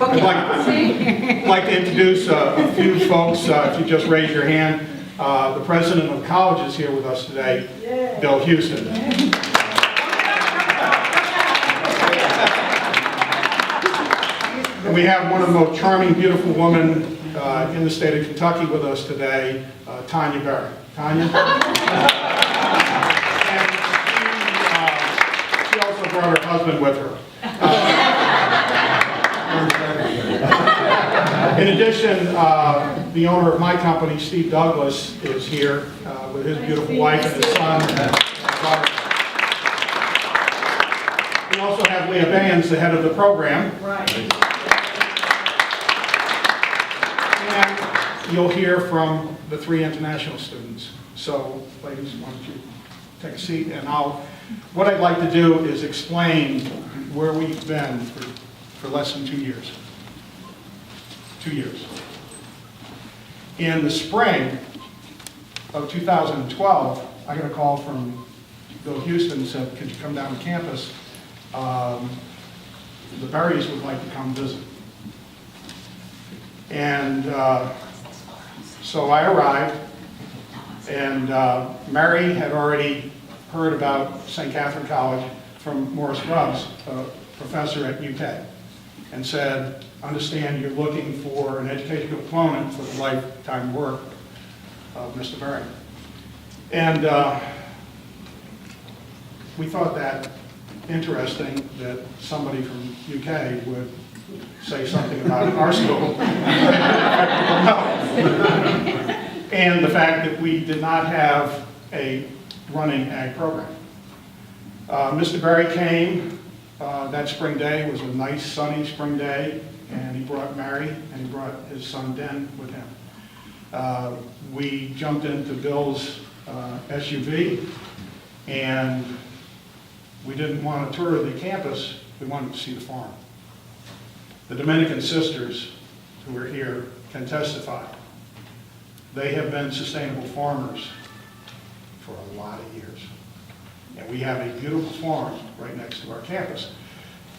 I'd like to introduce a few folks. If you just raise your hand. The president of the college is here with us today, Bill Houston. And we have one of the most charming, beautiful women in the state of Kentucky with us today, Tanya Berry. Tanya? And she also brought her husband with her. In addition, the owner of my company, Steve Douglas, is here with his beautiful wife and his son. We also have Leah Baynes, the head of the program. Right. And you'll hear from the three international students. So, ladies, why don't you take a seat? And what I'd like to do is explain where we've been for less than 2 years. 2 years. In the spring of 2012, I got a call from Bill Houston and said, could you come down to campus? The Berrys would like to come visit. And so I arrived, and Mary had already heard about St. Catharine College from Morris Grubbs, a professor at UK, and said, understand you're looking for an educational component for the lifetime work of Mr. Berry. And we thought that interesting that somebody from UK would say something about our school. And the fact that we did not have a running ag program. Mr. Berry came that spring day. It was a nice sunny spring day, and he brought Mary and he brought his son Den with him. We jumped into Bill's SUV, and we didn't want to tour the campus, we wanted to see the farm. The Dominican sisters who are here can testify. They have been sustainable farmers for a lot of years. And we have a beautiful farm right next to our campus.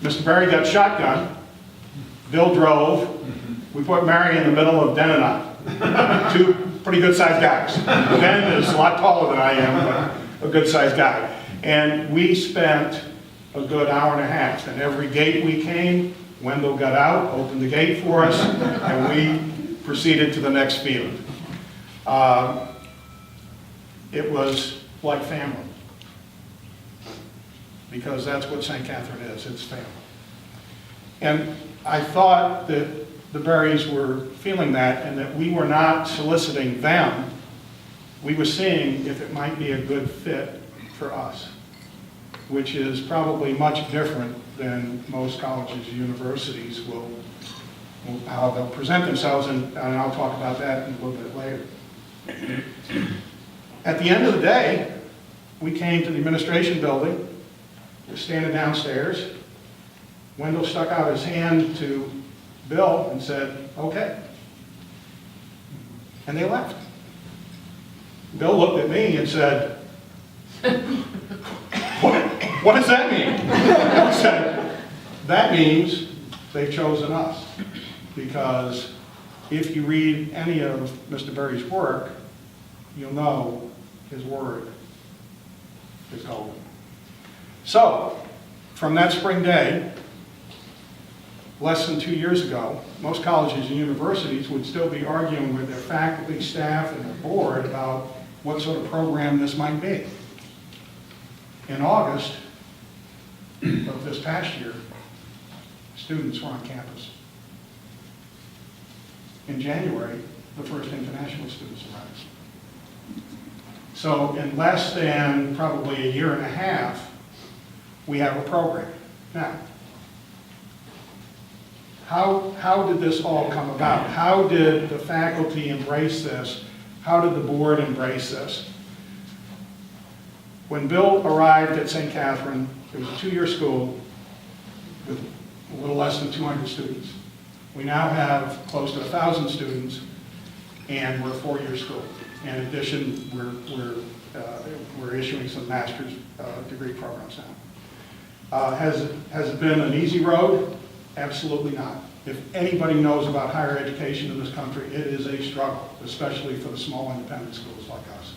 Mr. Berry got shotgun. Bill drove. We put Mary in the middle of Den and I. Two pretty good-sized guys. Den is a lot taller than I am, but a good-sized guy. And we spent a good hour and a half. And every gate we came, Wendell got out, opened the gate for us, and we proceeded to the next field. It was like family, because that's what St. Catharine is, it's family. And I thought that the Berrys were feeling that, and that we were not soliciting them, we were seeing if it might be a good fit for us, which is probably much different than most colleges, universities how they'll present themselves, and I'll talk about that a little bit later. At the end of the day, we came to the administration building. We're standing downstairs. Wendell stuck out his hand to Bill and said, okay. And they left. Bill looked at me and said, what does that mean? I said, that means they've chosen us. Because if you read any of Mr. Berry's work, you'll know his word is golden. So, from that spring day, less than 2 years ago, most colleges and universities would still be arguing with their faculty, staff, and their board about what sort of program this might be. In August of this past year, students were on campus. In January, the first international students arrived. So in less than probably a year and a half, we have a program. Now, how did this all come about? How did the faculty embrace this? How did the board embrace this? When Bill arrived at St. Catharine, it was a 2-year school with a little less than 200 students. We now have close to 1,000 students, and we're a 4-year school. In addition, we're issuing some master's degree programs now. Has it been an easy road? Absolutely not. If anybody knows about higher education in this country, it is a struggle, especially for the small independent schools like us.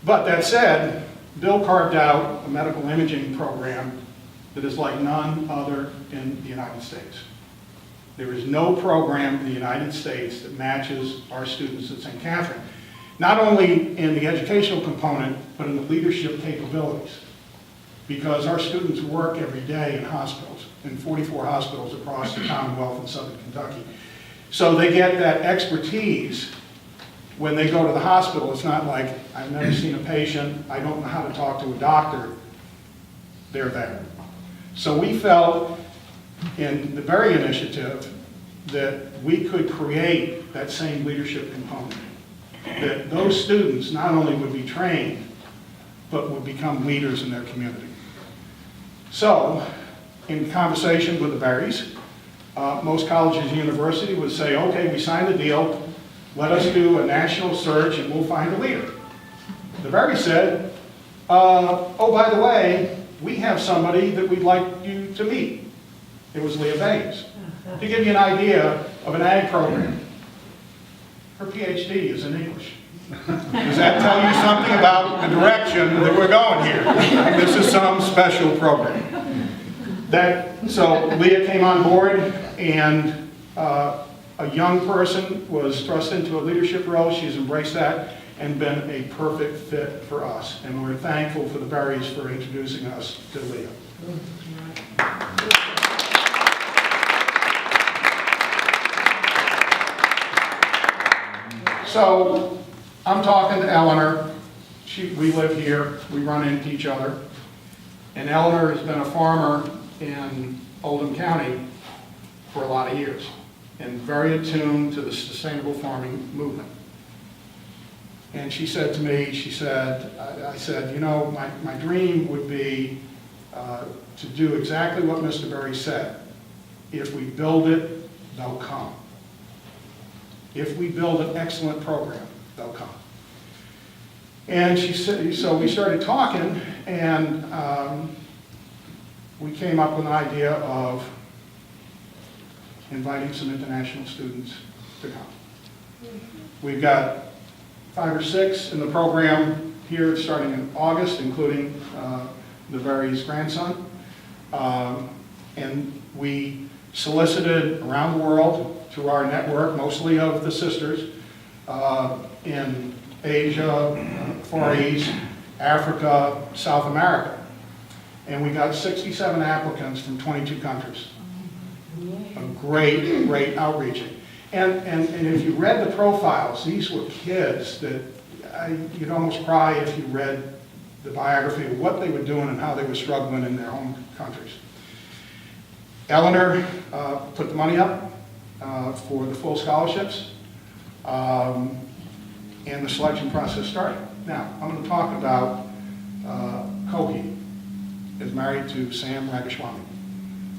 But that said, Bill carved out a medical imaging program that is like none other in the United States. There is no program in the United States that matches our students at St. Catharine, not only in the educational component, but in the leadership capabilities. Because our students work every day in hospitals, in 44 hospitals across the Commonwealth in Southern Kentucky. So they get that expertise when they go to the hospital. It's not like, I've never seen a patient, I don't know how to talk to a doctor. They're there. So we felt in the Berry Initiative that we could create that same leadership component. That those students not only would be trained, but would become leaders in their community. So, in conversation with the Berries, most colleges and universities would say, okay, we signed the deal, let us do a national search and we'll find a leader. The Berries said, oh, by the way, we have somebody that we'd like you to meet. It was Leah Baines. To give you an idea of an ag program, her PhD is in English. Does that tell you something about the direction that we're going here? This is some special program. So Leah came on board, and a young person was thrust into a leadership role. She's embraced that and been a perfect fit for us. And we're thankful for the Berries for introducing us to Leah. So I'm talking to Eleanor. We live here. We run into each other. And Eleanor has been a farmer in Oldham County for a lot of years and very attuned to the sustainable farming movement. And she said to me, I said, you know, my dream would be to do exactly what Mr. Berry said. If we build it, they'll come. If we build an excellent program, they'll come. And she said, so we started talking, and we came up with an idea of inviting some international students to come. We've got 5 or 6 in the program here starting in August, including the Berry's grandson. And we solicited around the world through our network, mostly of the sisters, in Asia, Far East, Africa, South America. And we got 67 applicants from 22 countries. A great, great outreaching. And if you read the profiles, these were kids that you'd almost cry if you read the biography of what they were doing and how they were struggling in their home countries. Eleanor put the money up for the full scholarships, and the selection process started. Now, I'm going to talk about Kohi is married to Sam Raghaswamy.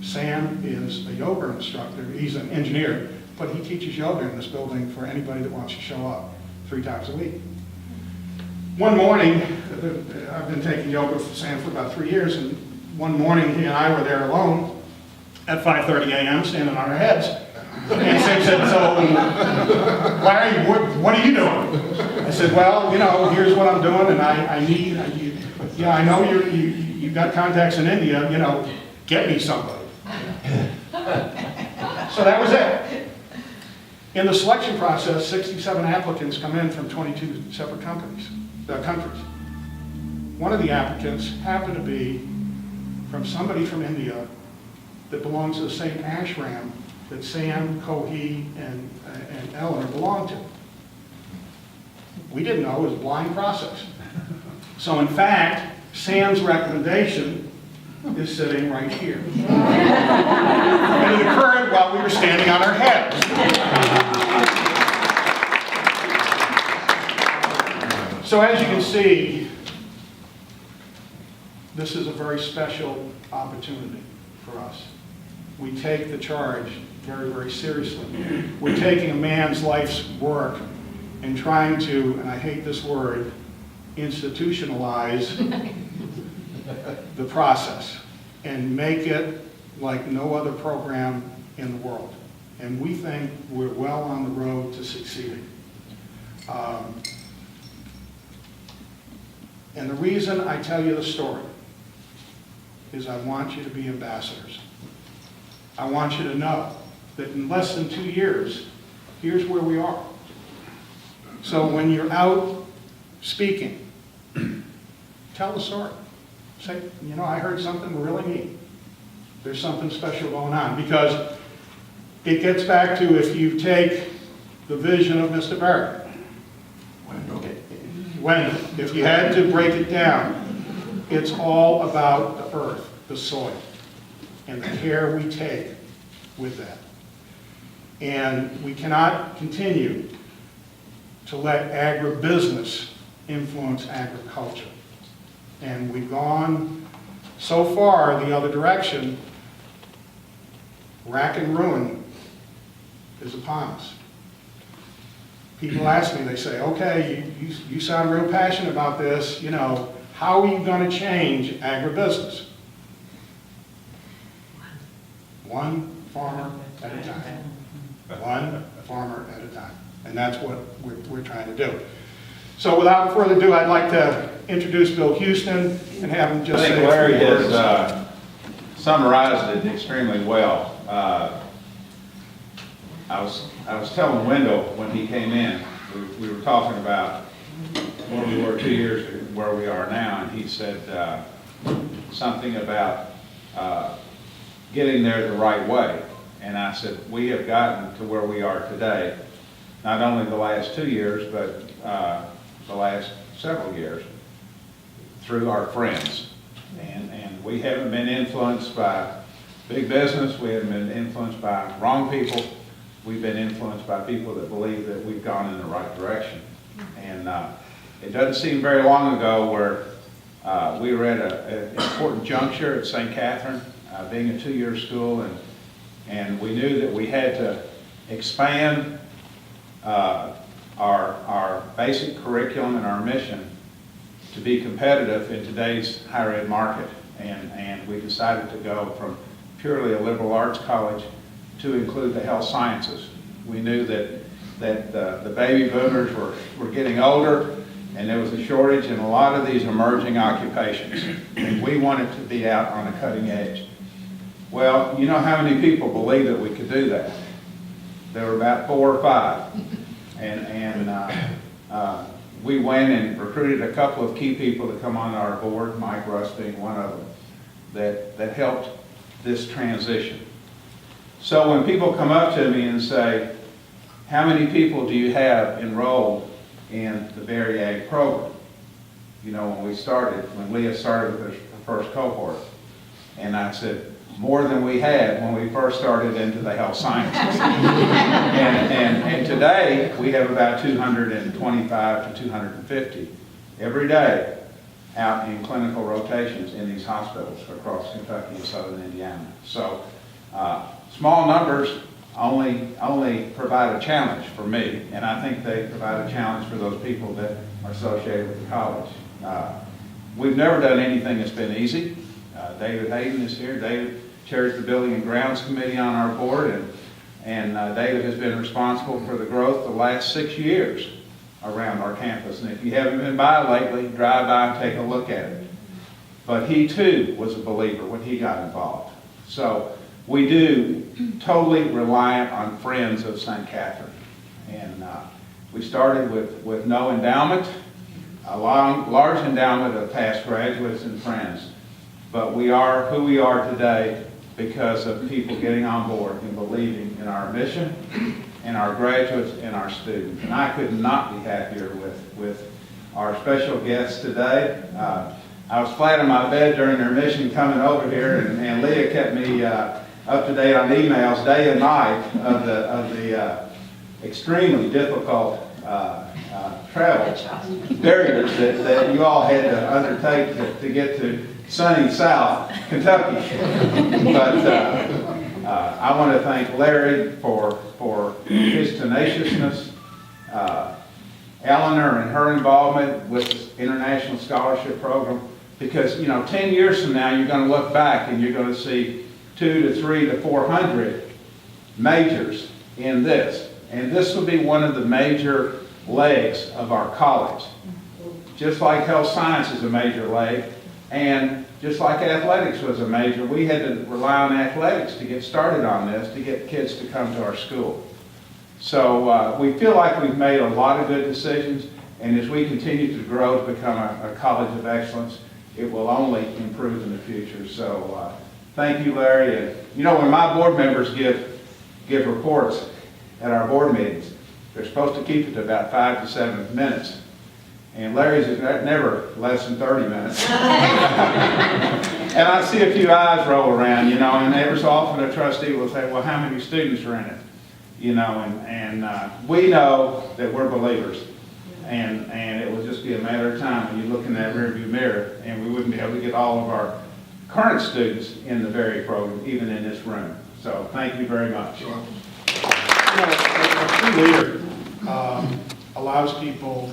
Sam is a yoga instructor. He's an engineer, but he teaches yoga in this building for anybody that wants to show up 3 times a week. One morning, I've been taking yoga for Sam for about 3 years, and one morning he and I were there alone at 5:30 a.m. standing on our heads. And Sam said, so, what are you doing? I said, well, you know, here's what I'm doing, and I know you've got contacts in India, you know, get me somebody. So that was it. In the selection process, 67 applicants come in from 22 separate countries. One of the applicants happened to be from somebody from India that belongs to the same ashram that Sam, Kohi, and Eleanor belong to. We didn't know. It was a blind process. So in fact, Sam's recommendation is sitting right here. And it occurred while we were standing on our heads. So as you can see, this is a very special opportunity for us. We take the charge very, very seriously. We're taking a man's life's work and trying to, and I hate this word, institutionalize the process and make it like no other program in the world. And we think we're well on the road to succeeding. And the reason I tell you the story is I want you to be ambassadors. I want you to know that in less than 2 years, here's where we are. So when you're out speaking, tell the story. Say, you know, I heard something really neat. There's something special going on. Because it gets back to, if you take the vision of Mr. Berry, if you had to break it down, it's all about the earth, the soil, and the care we take with that. And we cannot continue to let agribusiness influence agriculture. And we've gone so far the other direction, rack and ruin is upon us. People ask me, they say, okay, you sound real passionate about this, you know, how are you going to change agribusiness? One farmer at a time. One farmer at a time. And that's what we're trying to do. So without further ado, I'd like to introduce Bill Houston and have him just say a few words. I think Larry has summarized it extremely well. I was telling Wendell when he came in, we were talking about where we were 2 years ago, where we are now, and he said something about getting there the right way. And I said, we have gotten to where we are today, not only the last 2 years, but the last several years, through our friends. And we haven't been influenced by big business, we haven't been influenced by wrong people, we've been influenced by people that believe that we've gone in the right direction. And it doesn't seem very long ago where we were at an important juncture at St. Catharine, being a 2-year school, and we knew that we had to expand our basic curriculum and our mission to be competitive in today's higher ed market. And we decided to go from purely a liberal arts college to include the health sciences. We knew that the baby boomers were getting older, and there was a shortage in a lot of these emerging occupations. And we wanted to be out on the cutting edge. Well, you know how many people believed that we could do that? There were about 4 or 5. And we went and recruited a couple of key people to come on our board, Mike Russ being one of them, that helped this transition. So when people come up to me and say, how many people do you have enrolled in the Berry Ag program? You know, when Leah started with her first cohort, and I said, more than we had when we first started into the health sciences. and today, we have about 225 to 250 every day out in clinical rotations in these hospitals across Kentucky and southern Indiana. So small numbers only provide a challenge for me, and I think they provide a challenge for those people that are associated with the college. We've never done anything that's been easy. David Hayden is here. David chairs the Building and Grounds Committee on our board, and David has been responsible for the growth the last 6 years around our campus. And if you haven't been by lately, drive by and take a look at it. But he too was a believer when he got involved. So we do totally reliant on friends of St. Catharine. And we started with no endowment, a large endowment of past graduates and friends. But we are who we are today because of people getting on board and believing in our mission, and our graduates and our students. And I could not be happier with our special guests today. I was flat on my bed during their mission coming over here, and Leah kept me up to date on emails day and night of the extremely difficult travel barriers that you all had to undertake to get to sunny South Kentucky. But I want to thank Larry for his tenaciousness, Eleanor and her involvement with this International Scholarship Program, because 10 years from now you're going to look back and you're going to see 200 to 300 to 400 majors in this. And this will be one of the major legs of our college. Just like health science is a major leg, and just like athletics was a major, we had to rely on athletics to get started on this, to get kids to come to our school. So we feel like we've made a lot of good decisions, and as we continue to grow to become a college of excellence, it will only improve in the future. So thank you, Larry. And you know, when my board members give reports at our board meetings, they're supposed to keep it to about 5 to 7 minutes. And Larry's is never less than 30 minutes. And I see a few eyes roll around, you know, and every so often a trustee will say, well, how many students are in it? You know, and we know that we're believers. And it will just be a matter of time when you look in that rearview mirror, and we wouldn't be able to get all of our current students in the Berry program, even in this room. So thank you very much. You know, a true leader allows people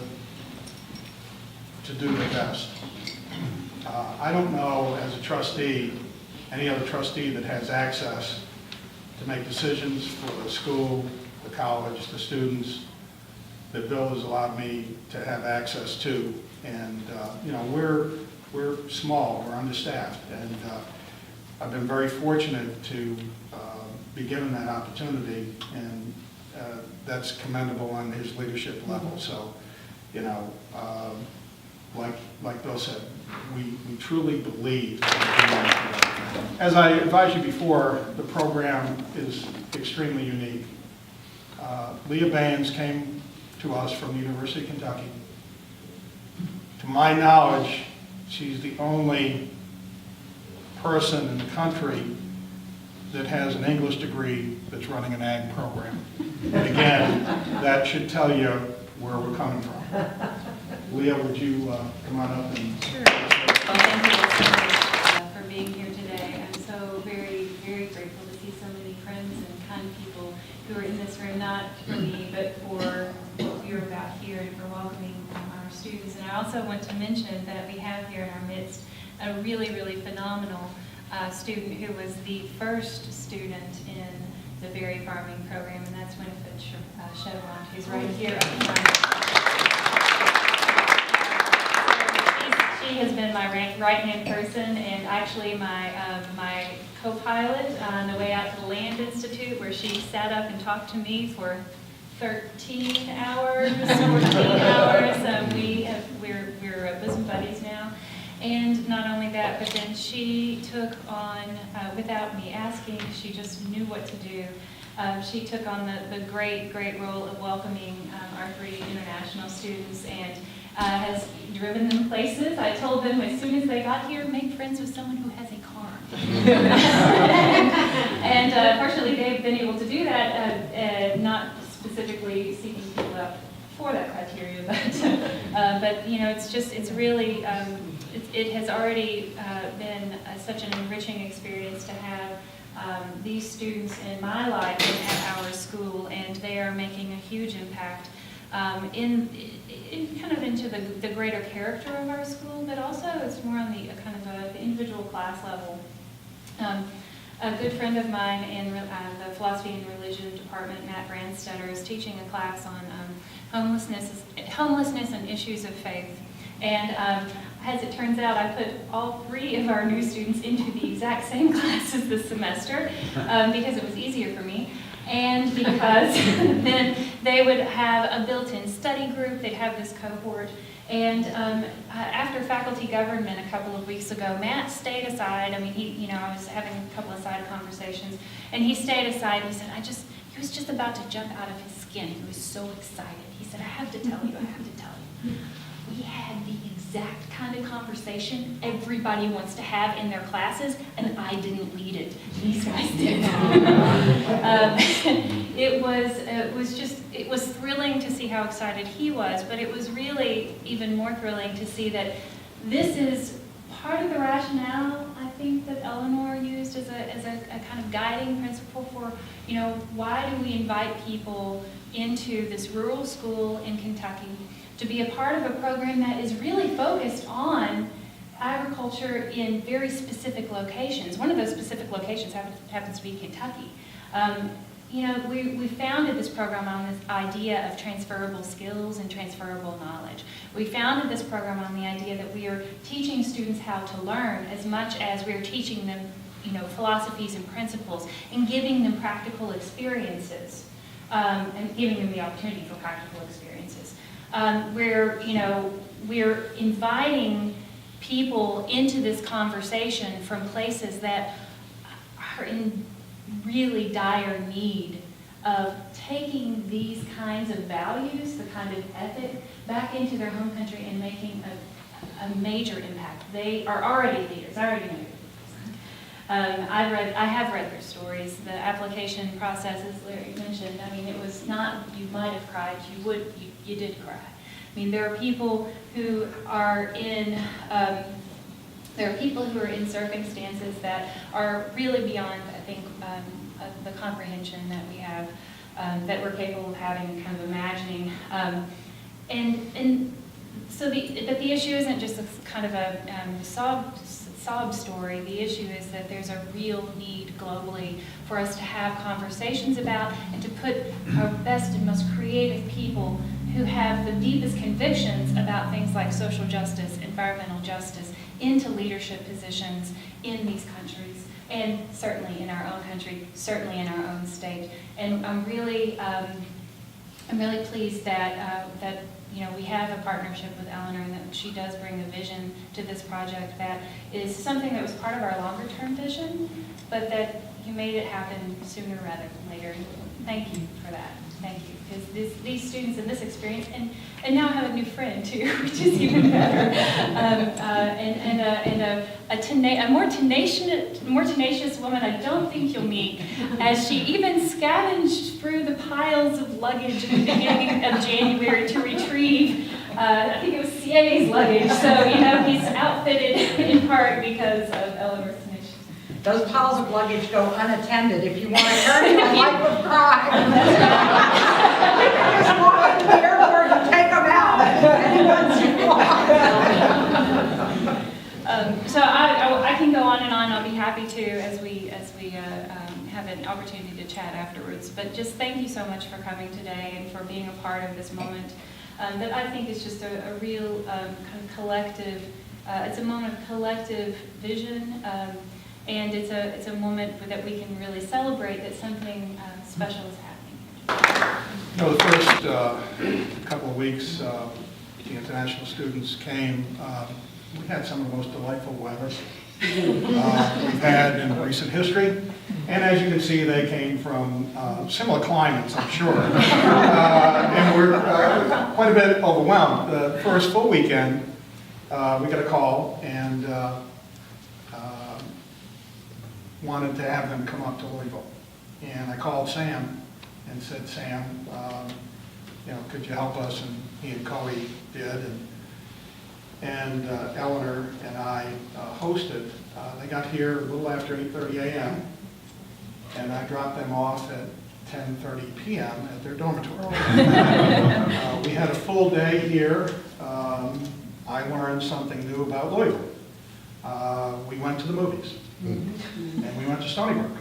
to do their best. I don't know, as a trustee, any other trustee that has access to make decisions for the school, the college, the students, that Bill has allowed me to have access to. And you know, we're small, we're understaffed, and I've been very fortunate to be given that opportunity, and that's commendable on his leadership level. So, you know, like Bill said, we truly believe. As I advised you before, the program is extremely unique. Leah Baines came to us from the University of Kentucky. To my knowledge, she's the only person in the country that has an English degree that's running an ag program. And again, that should tell you where we're coming from. Leah, would you come on up and... Sure. Well, thank you so much for being here today. I'm so very, very grateful to see so many friends and kind people who are in this room, not for me, but for what we are about here and for welcoming our students. And I also want to mention that we have here in our midst a really, really phenomenal student who was the first student in the Berry Farming Program, and that's Winifred Chevron, who's right here up front. She has been my right-hand person and actually my co-pilot on the way out to the Land Institute, where she sat up and talked to me for 13 hours, 14 hours. We're bosom buddies now. And not only that, but then she took on, without me asking, she just knew what to do. She took on the great role of welcoming our 3 international students and has driven them places. I told them as soon as they got here, make friends with someone who has a car. And fortunately, they've been able to do that, not specifically seeking people out for that criteria, but you know, it's really, it has already been such an enriching experience to have these students in my life and at our school, and they are making a huge impact in kind of into the greater character of our school, but also it's more on the kind of the individual class level. A good friend of mine in the Philosophy and Religion department, Matt Brandstetter, is teaching a class on homelessness and issues of faith. And as it turns out, I put all 3 of our new students into the exact same classes this semester because it was easier for me. And because then they would have a built-in study group, they'd have this cohort. And after faculty government a couple of weeks ago, Matt stayed aside. I mean, I was having a couple of side conversations, and he stayed aside. He said, he was just about to jump out of his skin. He was so excited. He said, I have to tell you. We had the exact kind of conversation everybody wants to have in their classes, and I didn't lead it. These guys did. It was thrilling to see how excited he was, but it was really even more thrilling to see that this is part of the rationale, I think, that Eleanor used as a kind of guiding principle for, why do we invite people into this rural school in Kentucky to be a part of a program that is really focused on agriculture in very specific locations. One of those specific locations happens to be Kentucky. we founded this program on this idea of transferable skills and transferable knowledge. We founded this program on the idea that we are teaching students how to learn as much as we are teaching them, philosophies and principles, and giving them practical experiences, and giving them the opportunity for practical experiences. We're inviting people into this conversation from places that are in really dire need of taking these kinds of values, the kind of ethic, back into their home country and making a major impact. They are already leaders. I already know you're leaders. I have read their stories. The application process, as Larry mentioned, it was not you might have cried, you did cry. There are people who are in circumstances that are really beyond, I think, the comprehension that we have, that we're capable of having and kind of imagining. But the issue isn't just a kind of a sob story. The issue is that there's a real need globally for us to have conversations about and to put our best and most creative people who have the deepest convictions about things like social justice, environmental justice, into leadership positions in these countries, and certainly in our own country, certainly in our own state. And I'm really pleased that we have a partnership with Eleanor, and that she does bring a vision to this project that is something that was part of our longer-term vision, but that you made it happen sooner rather than later. Thank you for that. Thank you, because these students and this experience, and now I have a new friend too, which is even better, a more tenacious woman I don't think you'll meet, as she even scavenged through the piles of luggage at the beginning of January to retrieve, I think it was CA's luggage. So he's outfitted in part because of Eleanor's tenacious. Those piles of luggage go unattended if you want to turn in a life of crime. You can just walk into the airport and take them out once you walk. So I can go on and on. I'll be happy to as we have an opportunity to chat afterwards. But just thank you so much for coming today and for being a part of this moment that I think is just a real kind of collective. It's a moment of collective vision. And it's a moment that we can really celebrate that something special is happening. The first couple of weeks, the international students came. We had some of the most delightful weather we've had in recent history. And as you can see, they came from similar climates, I'm sure. And we're quite a bit overwhelmed. The first full weekend, we got a call and wanted to have them come up to Louisville. And I called Sam and said, Sam, could you help us? And he and Chloe did. And Eleanor and I hosted. They got here a little after 8:30 a.m. and I dropped them off at 10:30 p.m. at their dormitory. We had a full day here. I learned something new about Louisville. We went to the movies. And we went to Stony Brook.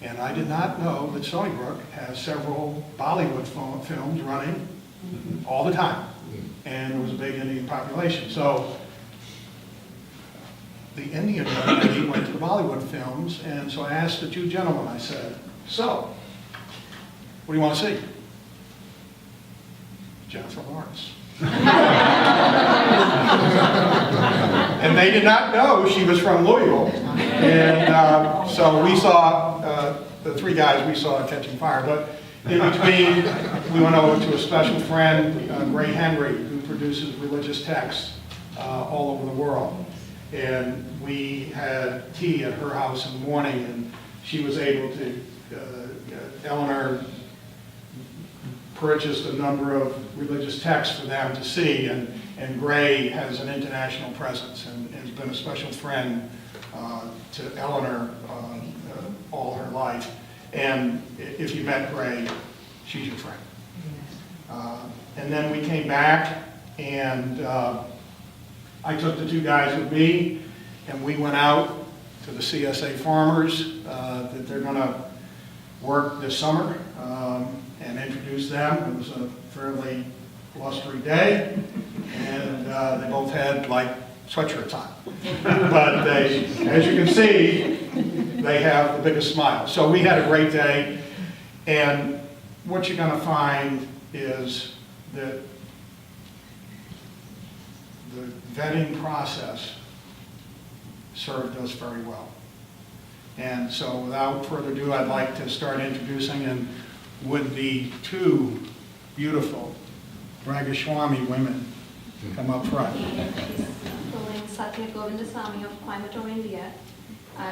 And I did not know that Stony Brook has several Bollywood films running all the time. And there was a big Indian population. So the Indian lady went to the Bollywood films, and so I asked the two gentlemen, I said, so, what do you want to see? Jennifer Lawrence. And they did not know she was from Louisville. And so we saw, the three guys we saw Catching Fire. But in between, we went over to a special friend, Ray Henry, who produces religious texts all over the world. And we had tea at her house in the morning, and she was able to, Eleanor purchased a number of religious texts for them to see, and Gray has an international presence and has been a special friend to Eleanor all her life. And if you met Gray, she's your friend. And then we came back, and I took the two guys with me, and we went out to the CSA farmers that they're going to work this summer and introduce them. It was a fairly blustery day, and they both had like sweatshirts on. But they, as you can see, they have the biggest smile. So we had a great day, and what you're going to find is that the vetting process served us very well. And so without further ado, I'd like to start introducing, and would the two beautiful Raghaswamy women come up front. Satya Govindasamy of Coimbatore, India.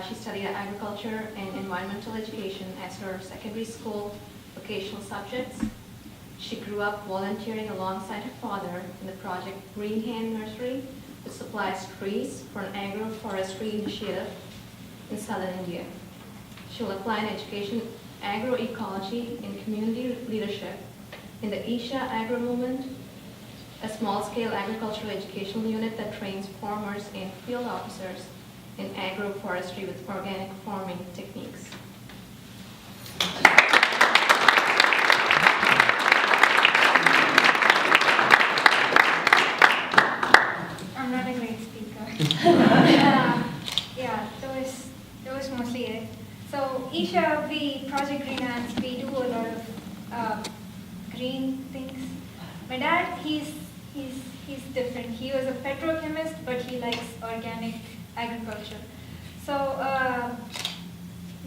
She studied agriculture and environmental education as her secondary school vocational subjects. She grew up volunteering alongside her father in the project Green Hand Nursery, which supplies trees for an agroforestry initiative in southern India. She will apply in education, agroecology, and community leadership in the Isha Agro Movement, a small-scale agricultural educational unit that trains farmers and field officers in agroforestry with organic farming techniques. I'm not a great speaker. Yeah, that was mostly it. So Isha, we Project Green Hands, we do a lot of green things. My dad, he's different. He was a petrochemist, but he likes organic agriculture. So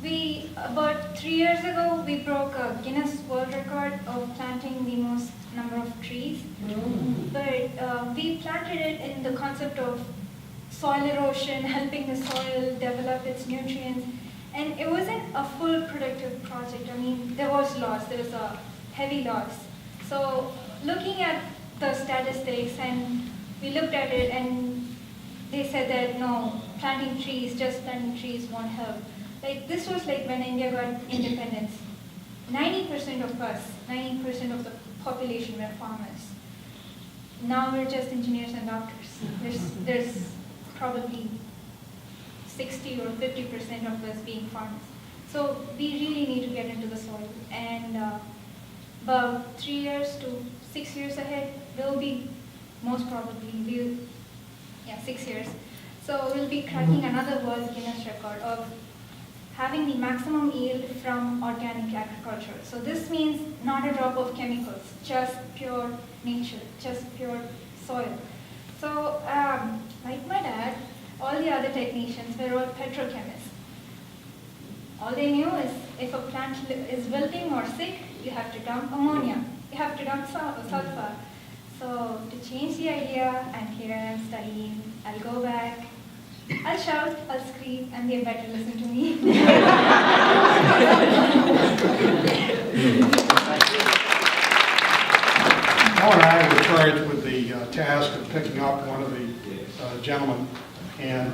about 3 years ago, we broke a Guinness World Record of planting the most number of trees. But we planted it in the concept of soil erosion, helping the soil develop its nutrients. And it wasn't a full productive project. I mean, there was loss. There was a heavy loss. So looking at the statistics, and we looked at it, and they said that no, just planting trees won't help. Like, this was like when India got independence. 90% of us, 90% of the population were farmers. Now we're just engineers and doctors. There's probably 60 or 50% of us being farmers. So we really need to get into the soil. And about 3 years to 6 years ahead, we'll be, most probably, 6 years. So we'll be cracking another World Guinness record of having the maximum yield from organic agriculture. So this means not a drop of chemicals, just pure nature, just pure soil. So like my dad, all the other technicians were all petrochemists. All they knew is if a plant is wilting or sick, you have to dump ammonia, you have to dump sulfur. So to change the idea, I'm here, I'm studying, I'll go back, I'll shout, I'll scream, and they better listen to me. Paul and I were charged with the task of picking up one of the gentlemen, and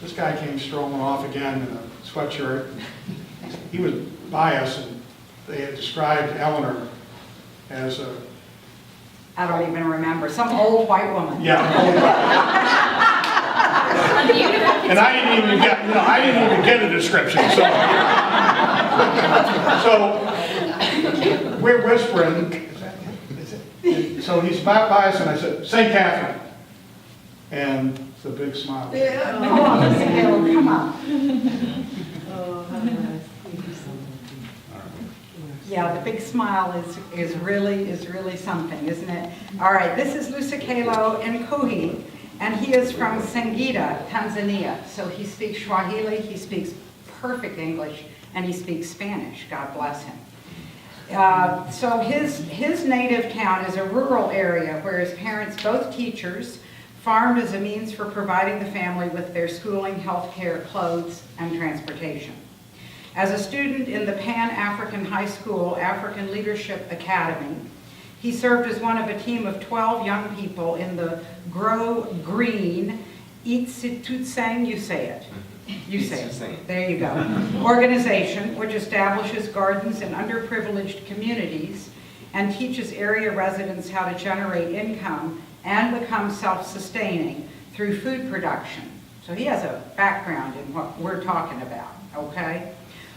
this guy came strolling off again in a sweatshirt. He was by us, and they had described Eleanor as a... I don't even remember, some old white woman. Yeah. And I didn't even get a description, so we're whispering. So he's back by us, and I said, "St. Catharine," and the big smile. Yeah. Come on, Miss Hill, come on. Yeah, the big smile is really something, isn't it? All right, this is Lusekelo Nkuhi, and he is from Singida, Tanzania. So he speaks Swahili, he speaks perfect English, and he speaks Spanish. God bless him. So his native town is a rural area where his parents, both teachers, farmed as a means for providing the family with their schooling, health care, clothes, and transportation. As a student in the Pan-African High School African Leadership Academy, he served as one of a team of 12 young people in the Grow Green Itsitutsang, you say it. You say it. There you go. Organization, which establishes gardens in underprivileged communities and teaches area residents how to generate income and become self-sustaining through food production. So he has a background in what we're talking about, okay?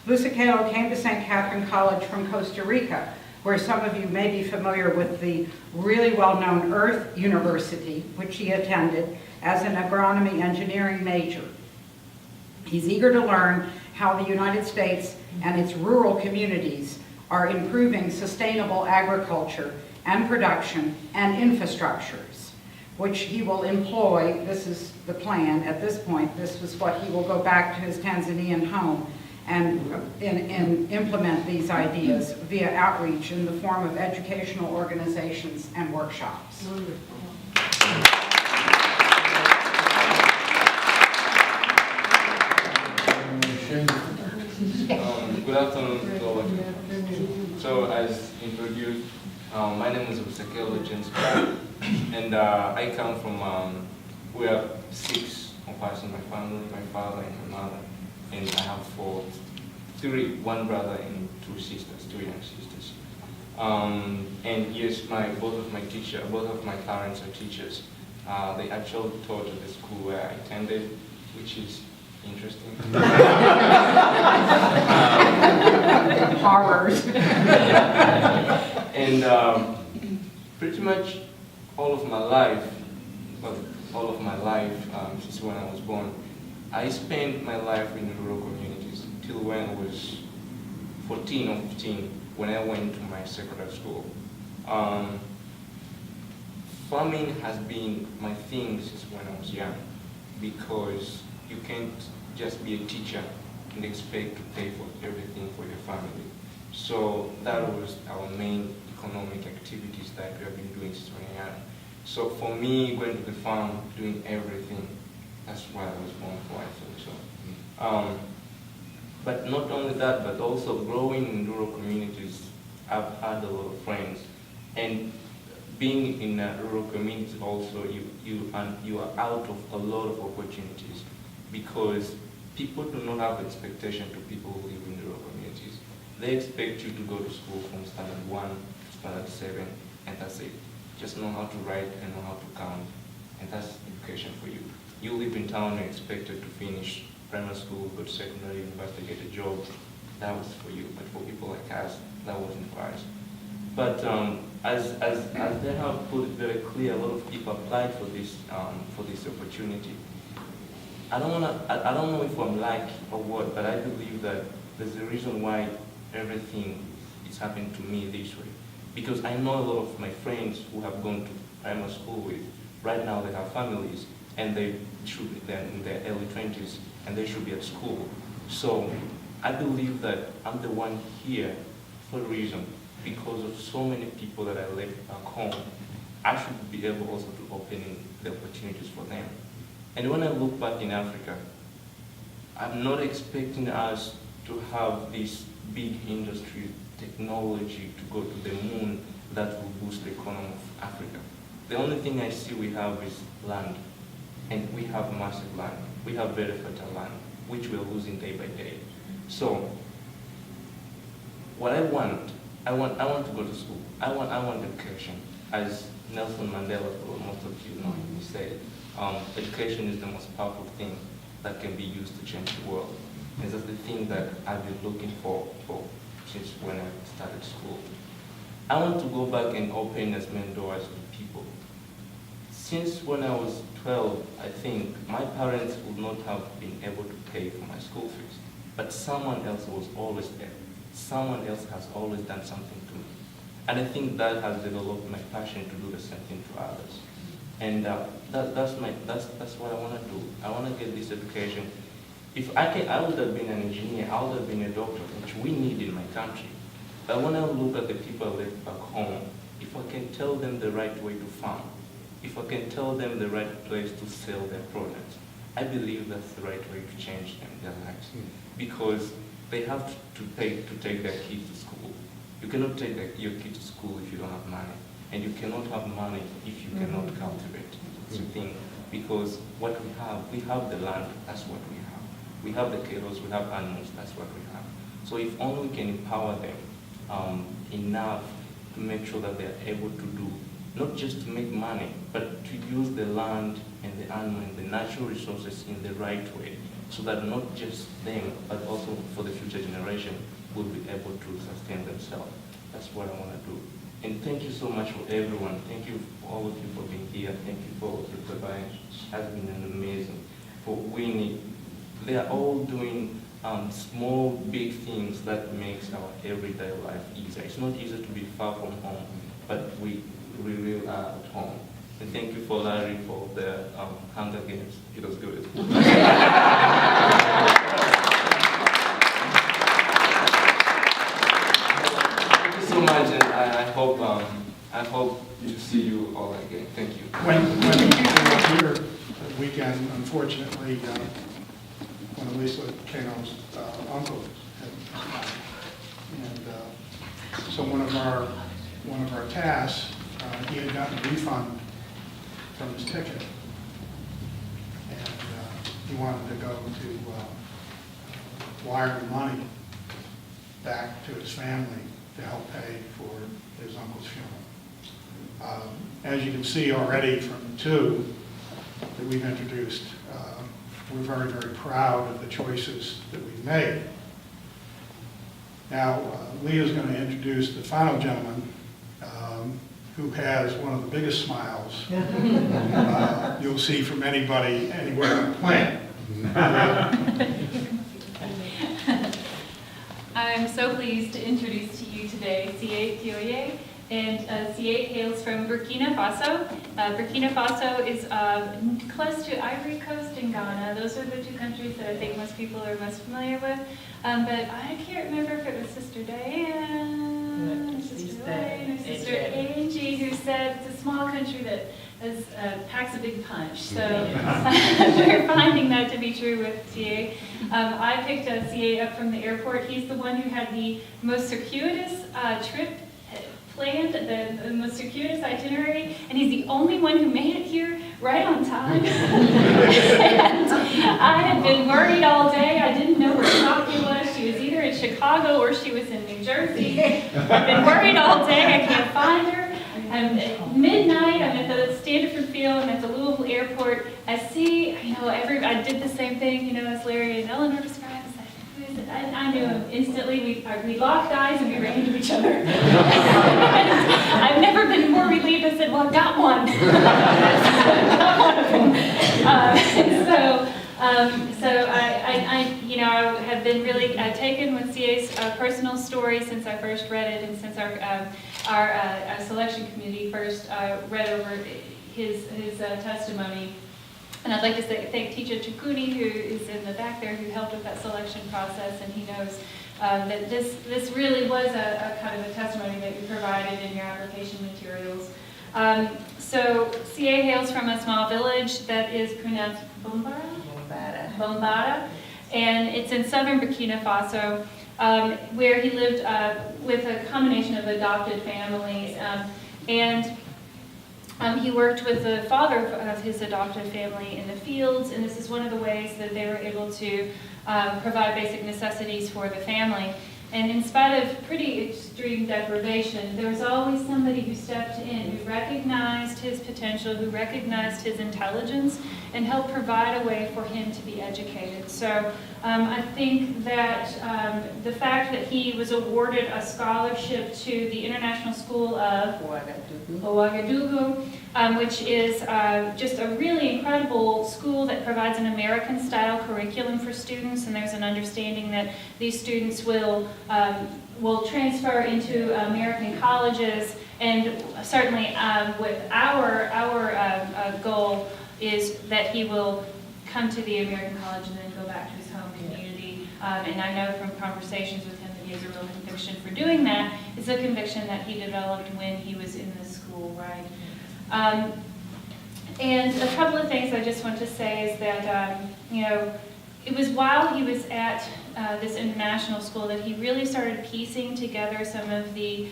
Lusakelo came to St. Catharine College from Costa Rica, where some of you may be familiar with the really well-known Earth University, which he attended as an agronomy engineering major. He's eager to learn how the United States and its rural communities are improving sustainable agriculture and production and infrastructures, which he will employ. This is the plan at this point. This was what he will go back to his Tanzanian home and implement these ideas via outreach in the form of educational organizations and workshops. Good afternoon to all of you. So as introduced, my name is Lusakelo James, and I come from, we are 6 of us in my family, my father and my mother, and I have one brother and 2 sisters, 2 young sisters. And yes, both of my parents are teachers. They actually taught at the school where I attended, which is interesting. Horrors. And pretty much all of my life, since when I was born, I spent my life in rural communities till when I was 14 or 15, when I went to my secondary school. Farming has been my thing since when I was young, because you can't just be a teacher and expect to pay for everything for your family. So that was our main economic activities that we have been doing since when I was young. So for me, going to the farm, doing everything, that's why I was born for, I think so. But not only that, but also growing in rural communities, I've had a lot of friends. And being in a rural community also, you are out of a lot of opportunities, because people do not have expectation to people who live in rural communities. They expect you to go to school from standard 1 to standard 7, and that's it. Just know how to write and know how to count, and that's education for you. You live in town and expected to finish primary school, go to secondary, university, get a job. That was for you, but for people like us, that wasn't for us. But as they have put it very clear, a lot of people applied for this opportunity. I don't know if I'm lucky or what, but I believe that there's a reason why everything is happening to me this way. Because I know a lot of my friends who have gone to primary school with, right now they have families, and they're in their early 20s, and they should be at school. So I believe that I'm the one here for a reason, because of so many people that I left back home. I should be able also to open the opportunities for them. And when I look back in Africa, I'm not expecting us to have this big industry technology to go to the moon that will boost the economy of Africa. The only thing I see we have is land. And we have massive land. We have very fertile land, which we're losing day by day. So, what I want to go to school. I want education. As Nelson Mandela, or most of you know, he said, education is the most powerful thing that can be used to change the world. And that's the thing that I've been looking for since when I started school. I want to go back and open as many doors to people. Since when I was 12, I think my parents would not have been able to pay for my school fees, but someone else was always there. Someone else has always done something to me. And I think that has developed my passion to do the same thing to others. And that's what I want to do. I want to get this education. If I would have been an engineer, I would have been a doctor, which we need in my country. But when I look at the people I left back home, if I can tell them the right way to farm, if I can tell them the right place to sell their products, I believe that's the right way to change their lives. Because they have to pay to take their kids to school. You cannot take your kid to school if you don't have money. And you cannot have money if you cannot cultivate. It's a thing. Because what we have the land, that's what we have. We have the cattle, we have animals, that's what we have. So if only we can empower them enough to make sure that they're able to do not just to make money, but to use the land and the animal and the natural resources in the right way, so that not just them, but also for the future generation will be able to sustain themselves. That's what I want to do. And thank you so much for everyone. Thank you, all of you, for being here. Thank you for the providing. It has been an amazing. For Winnie, they are all doing small, big things that makes our everyday life easier. It's not easy to be far from home, but we really are at home. And thank you for Larry for the Hunger Games. It was good. Thank you so much, and I hope to see you all again. Thank you. When we were here the weekend, unfortunately, when Elisa Kano's uncle had died. And so one of our tasks, he had gotten a refund from his ticket. And he wanted to go to wire the money back to his family to help pay for his uncle's funeral. As you can see already from the two that we've introduced, we're very, very proud of the choices that we've made. Now, Leah's going to introduce the final gentleman, who has one of the biggest smiles you'll see from anybody anywhere on the planet. I'm so pleased to introduce to you today C.A. Kioye. And C.A. hails from Burkina Faso. Burkina Faso is close to Ivory Coast and Ghana. Those are the two countries that I think most people are most familiar with. But I can't remember if it was Sister Diane, Sister Elaine, or Sister Angie who said it's a small country that packs a big punch. So we're finding that to be true with C.A. I picked C.A. up from the airport. He's the one who had the most circuitous trip planned, the most circuitous itinerary, and he's the only one who made it here right on time. And I had been worried all day. I didn't know where Shaki was. She was either in Chicago or she was in New Jersey. I've been worried all day. I can't find her. And at midnight, I'm at the Standiford Field. I'm at the Louisville Airport. I see, I did the same thing, as Larry and Eleanor described. I knew him instantly. We locked eyes and we ran into each other. I've never been more relieved. I said, "Well, I got one." Got one of them. I have been really taken with CA's personal story since I first read it, and since our selection committee first read over his testimony. And I'd like to thank Teacher Chukuni, who is in the back there, who helped with that selection process, and he knows that this really was a kind of a testimony that you provided in your application materials. So CA hails from a small village that is pronounced Bombara, and it's in southern Burkina Faso, where he lived with a combination of adopted families, he worked with the father of his adopted family in the fields, and this is one of the ways that they were able to provide basic necessities for the family. And in spite of pretty extreme deprivation, there was always somebody who stepped in, who recognized his potential, who recognized his intelligence, and helped provide a way for him to be educated. So I think that the fact that he was awarded a scholarship to the International School of Ouagadougou, which is just a really incredible school that provides an American-style curriculum for students, and there's an understanding that these students will transfer into American colleges, and certainly with our goal is that he will come to the American college and then go back to his home community. And I know from conversations with him that he has a real conviction for doing that. It's a conviction that he developed when he was in the school, right? And a couple of things I just want to say is that, it was while he was at this international school that he really started piecing together some of the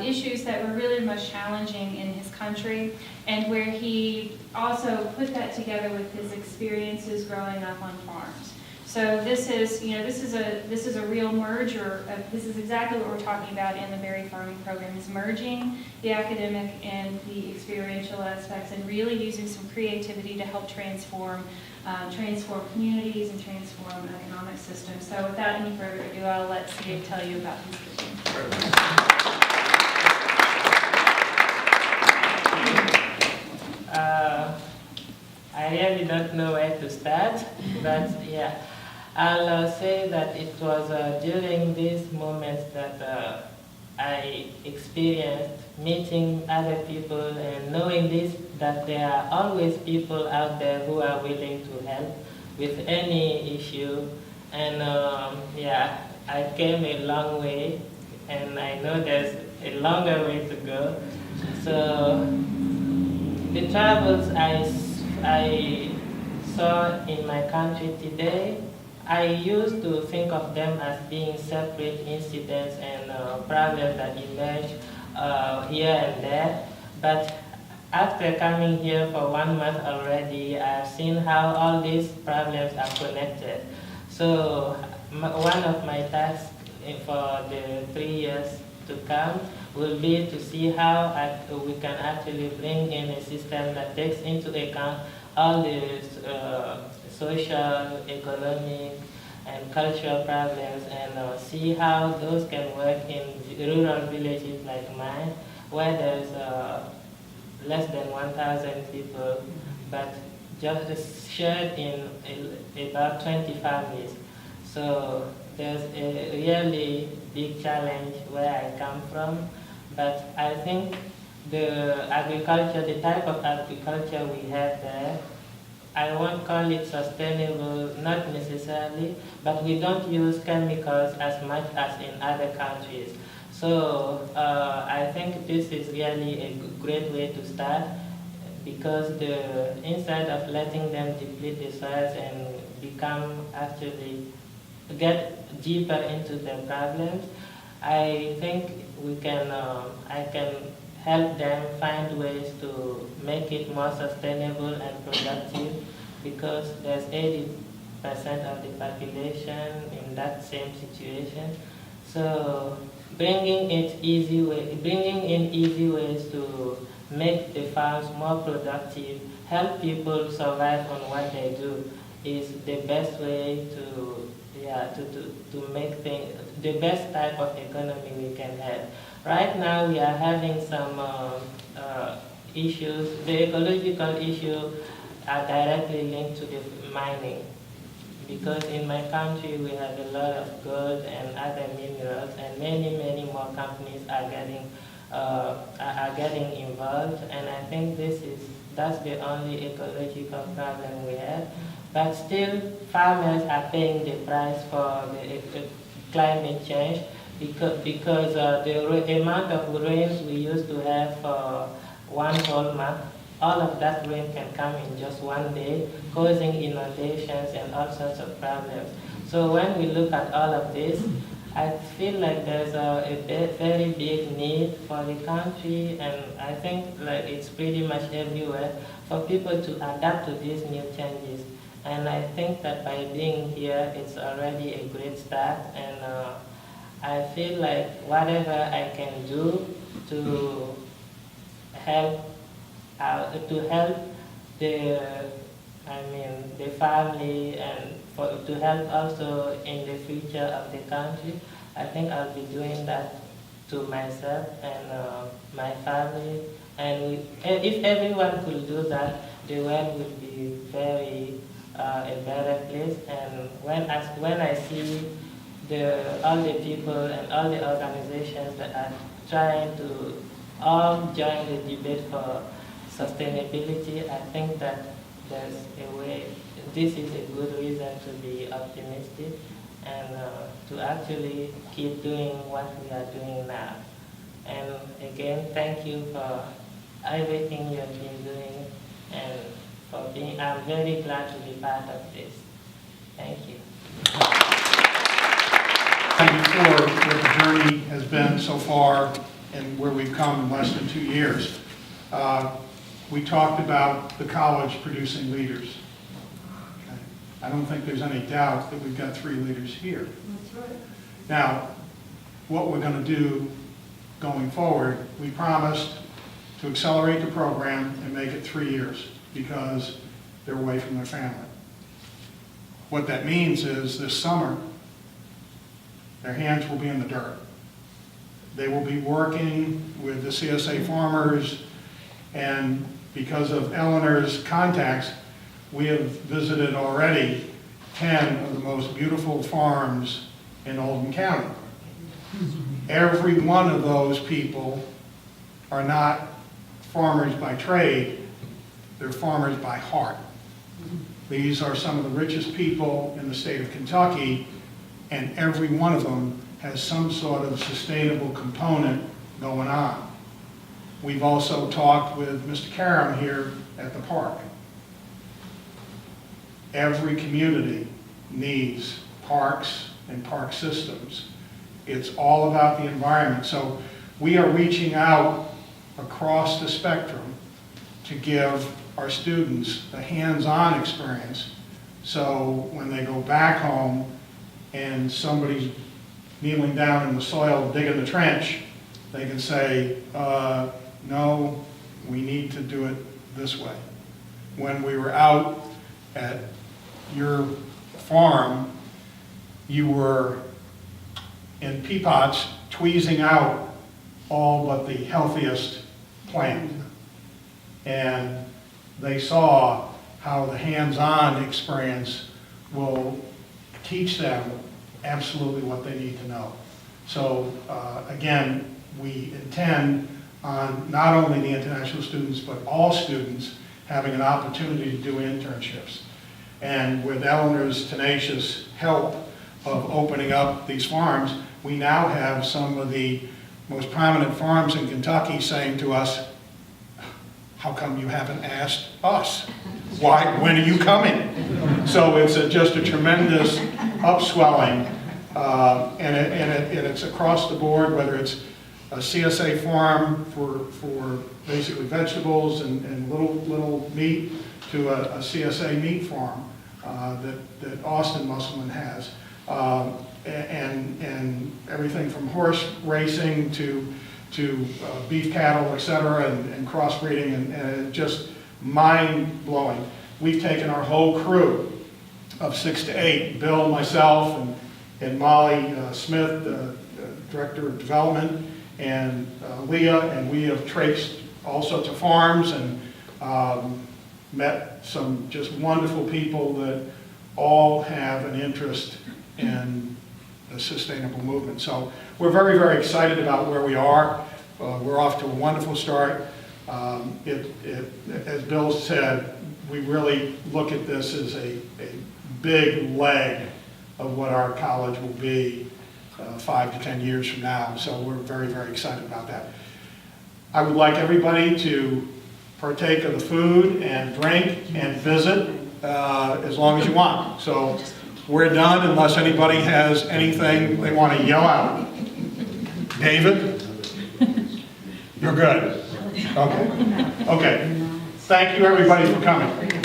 issues that were really most challenging in his country, and where he also put that together with his experiences growing up on farms. So this is, this is a real merger. This is exactly what we're talking about in the berry farming program, is merging the academic and the experiential aspects and really using some creativity to help transform communities and transform economic systems. So without any further ado, I'll let Steve tell you about his program. I really don't know where to start, but yeah, I'll say that it was during these moments that I experienced meeting other people and knowing this, that there are always people out there who are willing to help with any issue. And yeah, I came a long way, and I know there's a longer way to go. So the troubles I saw in my country today, I used to think of them as being separate incidents and problems that emerge here and there. But after coming here for 1 month already, I've seen how all these problems are connected. So one of my tasks for the 3 years to come will be to see how we can actually bring in a system that takes into account all the social, economic, and cultural problems, and see how those can work in rural villages like mine, where there's less than 1,000 people, but just shared in about 20 families. So there's a really big challenge where I come from, but I think the agriculture, the type of agriculture we have there, I won't call it sustainable, not necessarily, but we don't use chemicals as much as in other countries. So I think this is really a great way to start, because instead of letting them deplete the soils and get deeper into their problems, I think I can help them find ways to make it more sustainable and productive, because there's 80% of the population in that same situation. So bringing in easy ways to make the farms more productive, help people survive on what they do, is the best way to make the best type of economy we can have. Right now we are having some issues. The ecological issues are directly linked to the mining, because in my country we have a lot of gold and other minerals, and many more companies are getting involved, and I think that's the only ecological problem we have. But still, farmers are paying the price for the climate change, because the amount of rains we used to have for 1 whole month, all of that rain can come in just 1 day, causing inundations and all sorts of problems. So when we look at all of this, I feel like there's a very big need for the country, and I think it's pretty much everywhere, for people to adapt to these new changes. And I think that by being here, it's already a great start, and I feel like whatever I can do to help the family, and to help also in the future of the country, I think I'll be doing that to myself and my family. And if everyone could do that, the world would be a better place. And when I see all the people and all the organizations that are trying to all join the debate for sustainability, I think that there's a way. This is a good reason to be optimistic and to actually keep doing what we are doing now. And again, thank you for everything you have been doing, and I'm very glad to be part of this. Thank you. Before what the journey has been so far and where we've come in less than 2 years, we talked about the college producing leaders. Okay. I don't think there's any doubt that we've got 3 leaders here. Now, what we're going to do going forward, we promised to accelerate the program and make it 3 years because they're away from their family. What that means is this summer, their hands will be in the dirt. They will be working with the CSA farmers, and because of Eleanor's contacts, we have visited already 10 of the most beautiful farms in Oldham County. Every one of those people are not farmers by trade, they're farmers by heart. These are some of the richest people in the state of Kentucky, and every one of them has some sort of sustainable component going on. We've also talked with Mr. Karam here at the park. Every community needs parks and park systems. It's all about the environment. So we are reaching out across the spectrum to give our students a hands-on experience. So when they go back home and somebody's kneeling down in the soil digging the trench, they can say, no, we need to do it this way. When we were out at your farm, you were in pea pots tweezing out all but the healthiest plant. And they saw how the hands-on experience will teach them absolutely what they need to know. So again, we intend on not only the international students, but all students having an opportunity to do internships. And with Eleanor's tenacious help of opening up these farms, we now have some of the most prominent farms in Kentucky saying to us, how come you haven't asked us? Why, when are you coming? So it's just a tremendous upswelling, and it's across the board, whether it's a CSA farm for basically vegetables and little meat, to a CSA meat farm that Austin Musselman has, and everything from horse racing to beef cattle, et cetera, and crossbreeding, and just mind-blowing. We've taken our whole crew of 6 to 8, Bill, myself, and Molly Smith, Director of Development, and Leah, and we have traipsed all sorts of farms and met some just wonderful people that all have an interest in the sustainable movement. So we're very, very excited about where we are. We're off to a wonderful start. As Bill said, we really look at this as a big leg of what our college will be 5 to 10 years from now. So we're very, very excited about that. I would like everybody to partake of the food and drink and visit as long as you want. So we're done unless anybody has anything they want to yell out. David? You're good. Okay. Okay. Thank you, everybody, for coming.